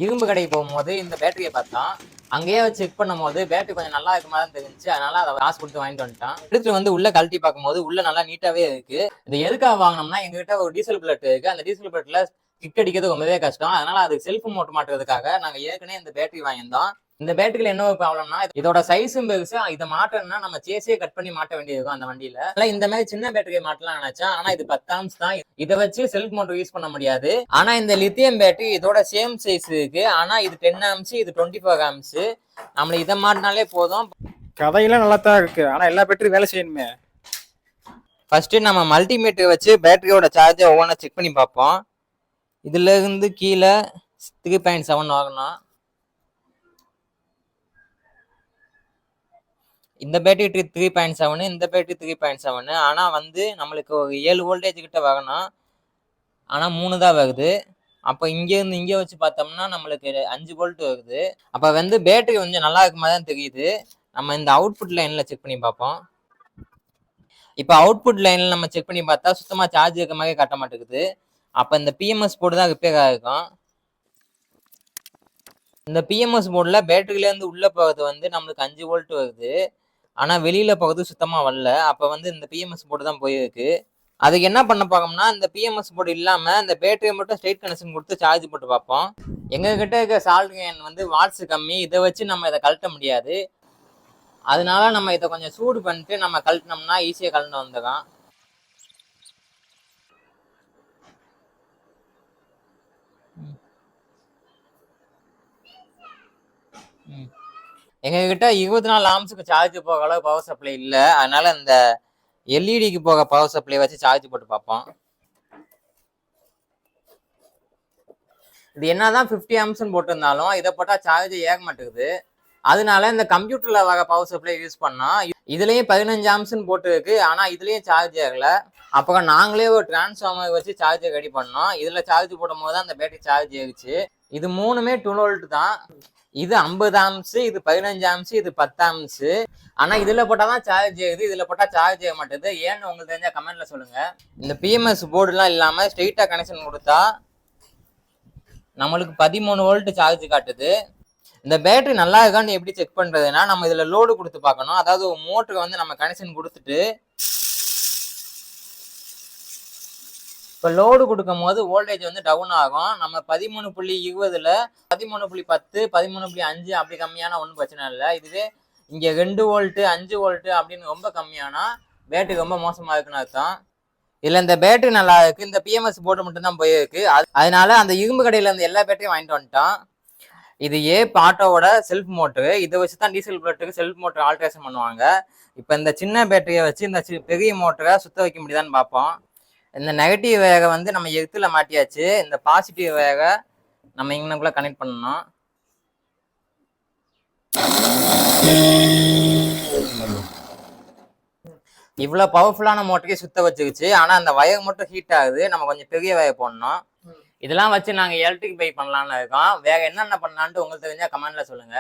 இரும்பு கடைக்கு போகும்போது இந்த பேட்டரியை பார்த்தோம். அங்கேயே வச்சு செக் பண்ணும்போது பேட்டரி கொஞ்சம் நல்லா இருக்க மாதிரி தெரிஞ்சு, அதனால அதை காசு கொடுத்து வாங்கிட்டு வந்துட்டான். எடுத்து வந்து உள்ள கழட்டி பார்க்கும்போது உள்ள நல்லா நீட்டாவே இருக்கு. இது எதுக்காக வாங்கினோம்னா, எங்ககிட்ட ஒரு டீசல் பிளட் இருக்கு. அந்த டீசல் பிளட்ல கிக் அடிக்கிறது ரொம்பவே கஷ்டம். அதனால அது செல்ஃப் மோட்டர் மாட்டுறதுக்காக நாங்க ஏற்கனவே இந்த பேட்டரி வாங்கியிருந்தோம். இந்த பேட்டரியில என்ன ஒரு ப்ராப்ளம்னா, இதோட சைஸும் பெருசு. இதை மாட்டணும்னா நம்ம சேஸே கட் பண்ணி மாட்ட வேண்டியிருக்கும் அந்த வண்டியில. இந்த மாதிரி சின்ன பேட்டரியை மாட்டலாம் நினைச்சேன். ஆனா இது 10 ஆம்ஸ் தான். இதை வச்சு செல்ஃப் மோட்டர் யூஸ் பண்ண முடியாது. ஆனா இந்த லித்தியம் பேட்டரி இதோட சேம் சைஸ் இருக்கு. ஆனா இது 10 ஆம்ஸ், இது 24 ஆம்ஸ். நம்மள இதை மாட்டினாலே போதும். கதையெல்லாம் நல்லா தான் இருக்கு, ஆனா எல்லா பேட்டரி வேலை செய்யணுமே. ஃபர்ஸ்ட் நம்ம மல்டிமீட்டர் வச்சு பேட்டரியோட சார்ஜை ஒவ்வொன்றா செக் பண்ணி பார்ப்போம். இதுல இருந்து கீழே 3.7 வாங்கணும். இந்த பேட்டரி 3.7, இந்த பேட்டரி 3.7. ஆனா வந்து நம்மளுக்கு ஒரு 7 வோல்டேஜ் கிட்ட வரணும். ஆனா 3 தான் வருது. அப்ப இங்க இருந்து இங்க வச்சு பார்த்தோம்னா நம்மளுக்கு 5 வோல்ட் வருது. அப்ப வந்து பேட்டரி கொஞ்சம் நல்லா இருக்க மாதிரி தான் தெரியுது. நம்ம இந்த அவுட்புட் லைன்ல செக் பண்ணி பார்ப்போம். இப்ப அவுட்புட் லைன்ல நம்ம செக் பண்ணி பார்த்தா சுத்தமா சார்ஜ் இருக்க மாதிரி காட்ட மாட்டேங்குது. அப்ப இந்த பிஎம்எஸ் போர்டு தான் ரிப்பேர் ஆகிருக்கும். இந்த பிஎம்எஸ் போர்டுல பேட்டரியில இருந்து உள்ள போகிறது வந்து நம்மளுக்கு 5 வோல்ட் வருது. ஆனா வெளியில போகிறது சுத்தமா வரல. அப்ப வந்து இந்த பிஎம்எஸ் போர்டு தான் போயிருக்கு. அதுக்கு என்ன பண்ண பார்க்கணும்னா, இந்த பிஎம்எஸ் போர்டு இல்லாம இந்த பேட்டரியை மட்டும் ஸ்ட்ரைட் கனெக்ஷன் கொடுத்து சார்ஜ் போட்டு பார்ப்போம். எங்க கிட்ட இருக்க சால்ட்ரின் வந்து வாட்ஸ் கம்மி. இதை வச்சு நம்ம இதை கழட்ட முடியாது. அதனால நம்ம இதை கொஞ்சம் சூடு பண்ணிட்டு நம்ம கழட்டினோம்னா ஈஸியா கழண்டு வந்துடும். எங்க கிட்ட 24 ஆம்ஸுக்கு சார்ஜ் போக அளவு பவர் சப்ளை இல்லை. அதனால இந்த எல்இடிக்கு போக பவர் சப்ளை வச்சு சார்ஜ் போட்டு பார்ப்போம். இது என்னதான் 50 ஆம்ஸ்ன்னு போட்டிருந்தாலும் இதை போட்டா சார்ஜ் ஏக மாட்டேங்குது. அதனால இந்த கம்ப்யூட்டர்ல வர பவர் சப்ளை யூஸ் பண்ணா இதுலயும் 15 ஆம்ஸ்ன்னு போட்டு இருக்கு. ஆனா இதுலயும் சார்ஜ் ஆகல. அப்புறம் நாங்களே ஒரு டிரான்ஸ்ஃபார்மர் வச்சு சார்ஜை ரெடி பண்ணோம். இதுல சார்ஜ் போடும் போது தான் அந்த பேட்டரி சார்ஜ் ஆயிடுச்சு. இது மூணுமே 12 வோல்ட் தான். இது 50 ஆம்ஸ், இது 15 ஆம்ஸ், இது 10 ஆம்ஸ். ஆனா இதுல போட்டாதான் சார்ஜ் ஆகுது, இதுல போட்டா சார்ஜ் ஆக மாட்டேது. ஏன்னு உங்களுக்கு தெரிஞ்சா கமெண்ட்ல சொல்லுங்க. இந்த பிஎம்எஸ் போர்டு எல்லாம் இல்லாம ஸ்ட்ரெயிட்டா கனெக்ஷன் கொடுத்தா நம்மளுக்கு 13 வோல்ட் சார்ஜ் காட்டுது. இந்த பேட்டரி நல்லா இருக்கான்னு எப்படி செக் பண்றதுன்னா, நம்ம இதுல லோடு கொடுத்து பார்க்கணும். அதாவது மோட்டருக்கு வந்து நம்ம கனெக்ஷன் கொடுத்துட்டு இப்போ லோடு கொடுக்கும் போது வோல்டேஜ் வந்து டவுன் ஆகும். நம்ம 13.20ல 13.10, 13.5 அப்படி கம்மியான ஒன்றும் பிரச்சனை இல்லை. இதுவே இங்க 2 வோல்ட், 5 வோல்ட் அப்படின்னு ரொம்ப கம்மியானா பேட்டரி ரொம்ப மோசமா இருக்குன்னு அர்த்தம். இதுல இந்த பேட்டரி நல்லா இருக்கு. இந்த பிஎம்எஸ் போர்டு மட்டும் தான் போயிருக்கு. அதனால அந்த இரும்பு கடையில இருந்து எல்லா பேட்டரியும் வாங்கிட்டு வந்துட்டோம். இது ஆட்டோவோட செல்ஃப் மோட்டரு. இதை வச்சு தான் டீசல் பிளட்டுக்கு செல்ஃப் மோட்டர் ஆல்ட்ரேஷன் பண்ணுவாங்க. இப்போ இந்த சின்ன பேட்டரியை வச்சு இந்த பெரிய மோட்டரை சுத்த வைக்க முடியுதான்னு பார்ப்போம். இந்த நெகட்டிவ் வேக வந்து நம்ம எர்த்துல மாட்டியாச்சு. இந்த பாசிட்டிவ் வேக நம்ம இங்கனக்குள்ள கனெக்ட் பண்ணணும். இவ்வளவு பவர்ஃபுல்லான மோட்டரே சுத்த வச்சுக்கிச்சு. ஆனா அந்த வயர் மட்டும் ஹீட் ஆகுது. நம்ம கொஞ்சம் பெரிய வயர் போடணும். இதெல்லாம் வச்சு நாங்க எலக்ட்ரிக் பை பண்ணலாம்னு இருக்கோம். வேற என்னென்ன பண்ணலான்ட்டு உங்களுக்கு தெரிஞ்சா கமெண்ட்ல சொல்லுங்க.